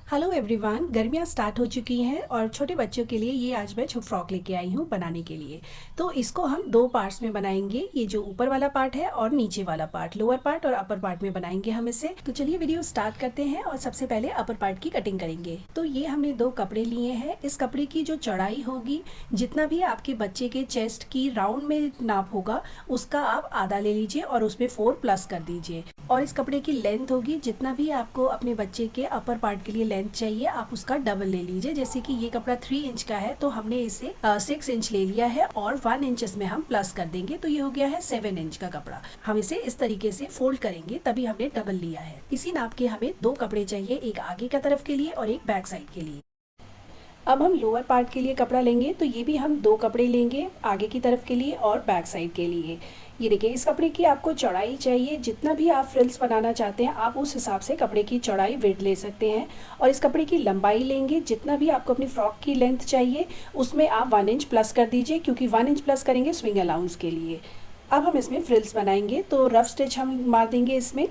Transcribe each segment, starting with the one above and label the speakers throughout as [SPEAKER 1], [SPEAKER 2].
[SPEAKER 1] Hello everyone, गर्मियाँ start हो चुकी हैं और छोटे बच्चों के लिए ये आज मैं फ्रॉक लेके आई हूँ बनाने के लिए। तो इसको हम दो पार्ट्स में बनाएंगे। ये जो ऊपर वाला पार्ट है और नीचे वाला पार्ट, लोअर पार्ट और अपर पार्ट में बनाएंगे हम इसे। तो चलिए वीडियो स्टार्ट करते हैं और सबसे पहले अपर पार्ट की कटिंग करेंगे। तो ये हमने दो कपड़े लिए हैं। इस कपड़े की जो चौड़ाई होगी, जितना भी आपके बच्चे के चेस्ट की राउंड में नाप होगा, उसका आप आधा ले लीजिए और उसमें 4 प्लस कर दीजिए। और इस कपड़े की लेंथ होगी, जितना भी आपको अपने बच्चे के अपर पार्ट के लिए लेंथ चाहिए, आप उसका डबल ले लीजिए। जैसे कि ये कपड़ा 3 इंच का है तो हमने इसे 6 इंच ले लिया है और 1 इंच इसमें हम प्लस कर देंगे, तो ये हो गया है 7 इंच का कपड़ा। हम इसे इस तरीके से फोल्ड करेंगे, तभी हमने डबल लिया है। इसी नाप के हमें दो कपड़े चाहिए, एक आगे का तरफ के लिए और एक बैक साइड के लिए। अब हम लोअर पार्ट के लिए कपड़ा लेंगे, तो ये भी हम दो कपड़े लेंगे, आगे की तरफ के लिए और बैक साइड के लिए। ये देखिए, इस कपड़े की आपको चौड़ाई चाहिए, जितना भी आप फ्रिल्स बनाना चाहते हैं आप उस हिसाब से कपड़े की चौड़ाई विड्थ ले सकते हैं। और इस कपड़े की लंबाई लेंगे, जितना भी आपको अपनी फ्रॉक की लेंथ चाहिए उसमें आप 1 इंच प्लस कर दीजिए, क्योंकि 1 इंच प्लस करेंगे स्विंग अलाउंस के लिए। अब हम इसमें फ्रिल्स बनाएंगे, तो रफ स्टिच हम मार देंगे इसमें।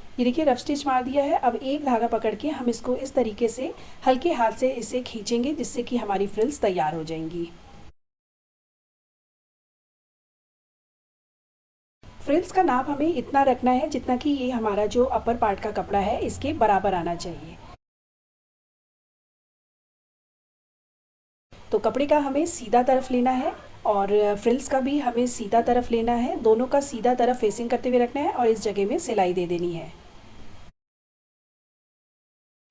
[SPEAKER 1] ये देखिए, रफ स्टिच मार दिया है। अब एक धागा पकड़ के हम इसको इस तरीके से हल्के हाथ से इसे खींचेंगे, जिससे कि हमारी फ्रिल्स तैयार हो जाएंगी। फ्रिल्स का नाप हमें इतना रखना है जितना कि ये हमारा जो अपर पार्ट का कपड़ा है इसके बराबर आना चाहिए। तो कपड़े का हमें सीधा तरफ लेना है और फ्रिल्स का भी हमें सीधा तरफ लेना है। दोनों का सीधा तरफ फेसिंग करते हुए रखना है और इस जगह में सिलाई दे देनी है।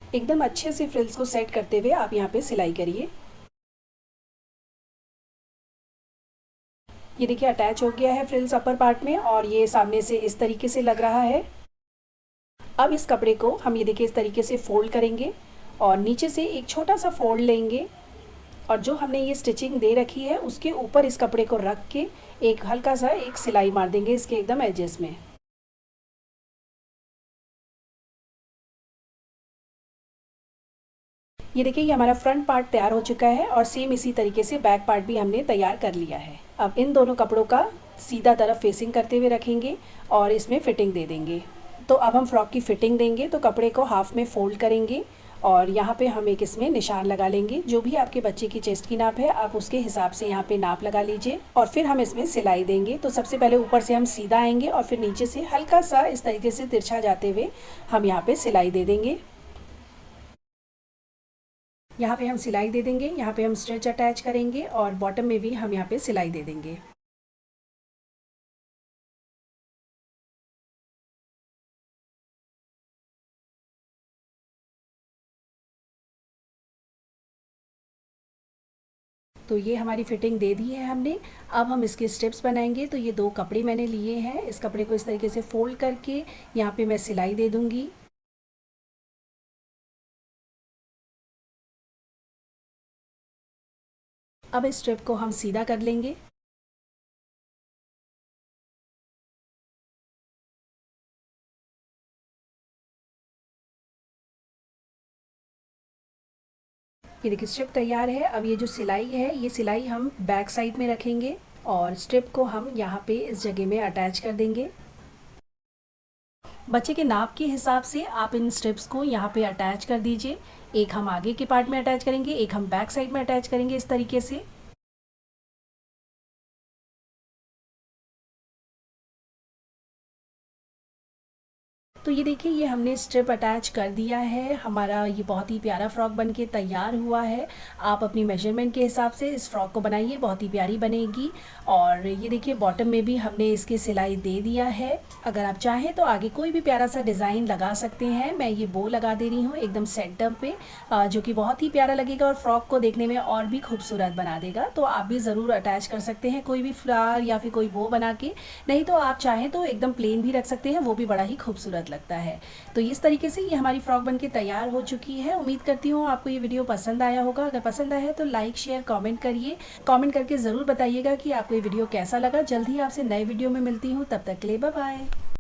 [SPEAKER 1] एकदम अच्छे से फ्रिल्स को सेट करते हुए आप यहाँ पे सिलाई करिए। ये देखिए, अटैच हो गया है फ्रिल्स अपर पार्ट में और ये सामने से इस तरीके से लग रहा है। अब इस कपड़े को हम ये देखिए इस तरीके से फोल्ड करेंगे और नीचे से एक छोटा सा फोल्ड लेंगे और जो हमने ये स्टिचिंग दे रखी है उसके ऊपर इस कपड़े को रख के एक हल्का सा एक सिलाई मार देंगे इसके एकदम एजेस में। ये देखिए, ये हमारा फ्रंट पार्ट तैयार हो चुका है और सेम इसी तरीके से बैक पार्ट भी हमने तैयार कर लिया है। अब इन दोनों कपड़ों का सीधा तरफ फेसिंग करते हुए रखेंगे और इसमें फिटिंग दे देंगे। तो अब हम फ्रॉक की फिटिंग देंगे, तो कपड़े को हाफ में फोल्ड करेंगे और यहाँ पे हम एक इसमें निशान लगा लेंगे। जो भी आपके बच्चे की चेस्ट की नाप है आप उसके हिसाब से यहाँ पे नाप लगा लीजिए और फिर हम इसमें सिलाई देंगे। तो सबसे पहले ऊपर से हम सीधा आएंगे और फिर नीचे से हल्का सा इस तरीके से तिरछा जाते हुए हम यहाँ पे सिलाई दे देंगे। यहाँ पे हम सिलाई दे देंगे, यहाँ पे हम स्टिच अटैच करेंगे और बॉटम में भी हम यहाँ पे सिलाई दे देंगे। तो ये हमारी फिटिंग दे दी है हमने। अब हम इसके स्टेप्स बनाएंगे। तो ये दो कपड़े मैंने लिए हैं, इस कपड़े को इस तरीके से फोल्ड करके यहाँ पे मैं सिलाई दे दूँगी। अब इस स्ट्रिप को हम सीधा कर लेंगे। ये देखिए, स्ट्रिप तैयार है। अब ये जो सिलाई है, ये सिलाई हम बैक साइड में रखेंगे और स्ट्रिप को हम यहाँ पे इस जगह में अटैच कर देंगे। बच्चे के नाप के हिसाब से आप इन स्ट्रिप्स को यहाँ पे अटैच कर दीजिए। एक हम आगे के पार्ट में अटैच करेंगे, एक हम बैक साइड में अटैच करेंगे इस तरीके से। तो ये देखिए, ये हमने स्ट्रिप अटैच कर दिया है। हमारा ये बहुत ही प्यारा फ्रॉक बनके तैयार हुआ है। आप अपनी मेजरमेंट के हिसाब से इस फ्रॉक को बनाइए, बहुत ही प्यारी बनेगी। और ये देखिए, बॉटम में भी हमने इसकी सिलाई दे दिया है। अगर आप चाहें तो आगे कोई भी प्यारा सा डिज़ाइन लगा सकते हैं। मैं ये बो लगा दे रही हूँ एकदम सेंटर पे, जो कि बहुत ही प्यारा लगेगा और फ्रॉक को देखने में और भी खूबसूरत बना देगा। तो आप भी ज़रूर अटैच कर सकते हैं कोई भी फ्लावर या फिर कोई बो बना के। नहीं तो आप चाहें तो एकदम प्लेन भी रख सकते हैं, वो भी बड़ा ही खूबसूरत लगता है। तो इस तरीके से ये हमारी फ्रॉक बनके तैयार हो चुकी है। उम्मीद करती हूँ आपको ये वीडियो पसंद आया होगा। अगर पसंद आया है तो लाइक शेयर कमेंट करिए। कमेंट करके ज़रूर बताइएगा कि आपको ये वीडियो कैसा लगा। जल्द ही आपसे नए वीडियो में मिलती हूँ, तब तक के लिए बाय बाय।